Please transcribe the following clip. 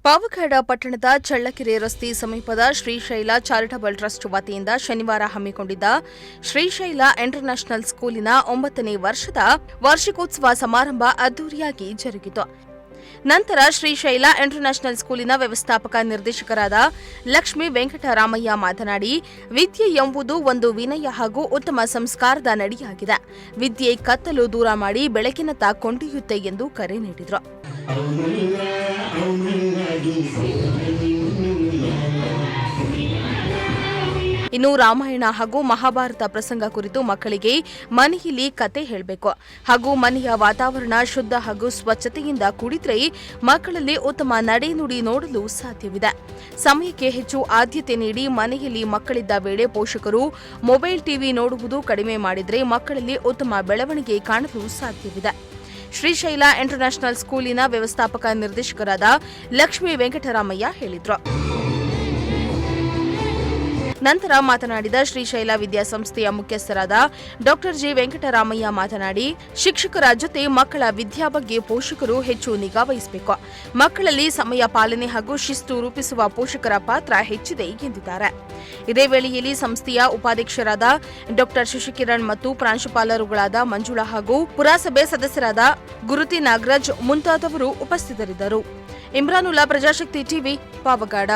ಪಾವಗಡ ಪಟ್ಟಣದ ಚಳ್ಳಕೆರೆ ರಸ್ತೆ ಸಮೀಪದ ಶ್ರೀಶೈಲ ಚಾರಿಟಬಲ್ ಟ್ರಸ್ಟ್ ವತಿಯಿಂದ ಶನಿವಾರ ಹಮ್ಮಿಕೊಂಡಿದ್ದ ಶ್ರೀಶೈಲ ಇಂಟರ್ನ್ಯಾಷನಲ್ ಸ್ಕೂಲಿನ 9ನೇ ವರ್ಷದ ವಾರ್ಷಿಕೋತ್ಸವ ಸಮಾರಂಭ ಅದ್ದೂರಿಯಾಗಿ ಜರುಗಿತು. ನಂತರ ಶ್ರೀಶೈಲ ಇಂಟರ್ನ್ಯಾಷನಲ್ ಸ್ಕೂಲಿನ ವ್ಯವಸ್ಥಾಪಕ ನಿರ್ದೇಶಕರಾದ ಲಕ್ಷ್ಮೀ ವೆಂಕಟರಾಮಯ್ಯ ಮಾತನಾಡಿ, ವಿದ್ಯೆ ಎಂಬುದು ಒಂದು ವಿನಯ ಹಾಗೂ ಉತ್ತಮ ಸಂಸ್ಕಾರದ ನಡೆಯಾಗಿದೆ. ವಿದ್ಯೆ ಕತ್ತಲು ದೂರ ಮಾಡಿ ಬೆಳಕಿನತ್ತ ಕೊಂಡೊಯ್ಯುತ್ತೆ ಎಂದು ಕರೆ ನೀಡಿದರು. ಇನ್ನು ರಾಮಾಯಣ ಹಾಗೂ ಮಹಾಭಾರತ ಪ್ರಸಂಗ ಕುರಿತು ಮಕ್ಕಳಿಗೆ ಮನೆಯಲ್ಲಿ ಕತೆ ಹೇಳಬೇಕು ಹಾಗೂ ಮನೆಯ ವಾತಾವರಣ ಶುದ್ಧ ಹಾಗೂ ಸ್ವಚ್ಛತೆಯಿಂದ ಕೂಡಿದ್ರೆ ಮಕ್ಕಳಲ್ಲಿ ಉತ್ತಮ ನಡೆನುಡಿ ನೋಡಲು ಸಾಧ್ಯವಿದೆ. ಸಮಯಕ್ಕೆ ಹೆಚ್ಚು ಆದ್ಯತೆ ನೀಡಿ ಮನೆಯಲ್ಲಿ ಮಕ್ಕಳಿದ್ದ ವೇಳೆ ಪೋಷಕರು ಮೊಬೈಲ್ ಟಿವಿ ನೋಡುವುದು ಕಡಿಮೆ ಮಾಡಿದರೆ ಮಕ್ಕಳಲ್ಲಿ ಉತ್ತಮ ಬೆಳವಣಿಗೆ ಕಾಣಲು ಸಾಧ್ಯವಿದೆ. ಶ್ರೀಶೈಲ ಇಂಟರ್ನ್ಯಾಷನಲ್ ಸ್ಕೂಲಿನ ವ್ಯವಸ್ಥಾಪಕ ನಿರ್ದೇಶಕರಾದ ಲಕ್ಷ್ಮೀ ವೆಂಕಟರಾಮಯ್ಯ ಹೇಳಿದರು. ನಂತರ ಮಾತನಾಡಿದ ಶ್ರೀಶೈಲ ವಿದ್ಯಾಸಂಸ್ಥೆಯ ಮುಖ್ಯಸ್ಥರಾದ ಡಾ ಜಿ ವೆಂಕಟರಾಮಯ್ಯ ಮಾತನಾಡಿ, ಶಿಕ್ಷಕರ ಜೊತೆ ಮಕ್ಕಳ ವಿದ್ಯಾ ಬಗ್ಗೆ ಪೋಷಕರು ಹೆಚ್ಚು ನಿಗಾ ವಹಿಸಬೇಕು. ಮಕ್ಕಳಲ್ಲಿ ಸಮಯ ಪಾಲನೆ ಹಾಗೂ ಶಿಸ್ತು ರೂಪಿಸುವ ಪೋಷಕರ ಪಾತ್ರ ಹೆಚ್ಚಿದೆ ಎಂದಿದ್ದಾರೆ. ಇದೇ ವೇಳೆಯಲ್ಲಿ ಸಂಸ್ಥೆಯ ಉಪಾಧ್ಯಕ್ಷರಾದ ಡಾ ಶಶಿಕಿರಣ್ ಮತ್ತು ಪ್ರಾಂಶುಪಾಲರುಗಳಾದ ಮಂಜುಳಾ ಹಾಗೂ ಪುರಸಭೆ ಸದಸ್ಯರಾದ ಗುರುತಿ ನಾಗರಾಜ್ ಮುಂತಾದವರು ಉಪಸ್ಥಿತರಿದ್ದರು. ಇಮ್ರಾನುಲ್ಲಾ, ಪ್ರಜಾಶಕ್ತಿ ಟಿವಿ, ಪಾವಗಡ.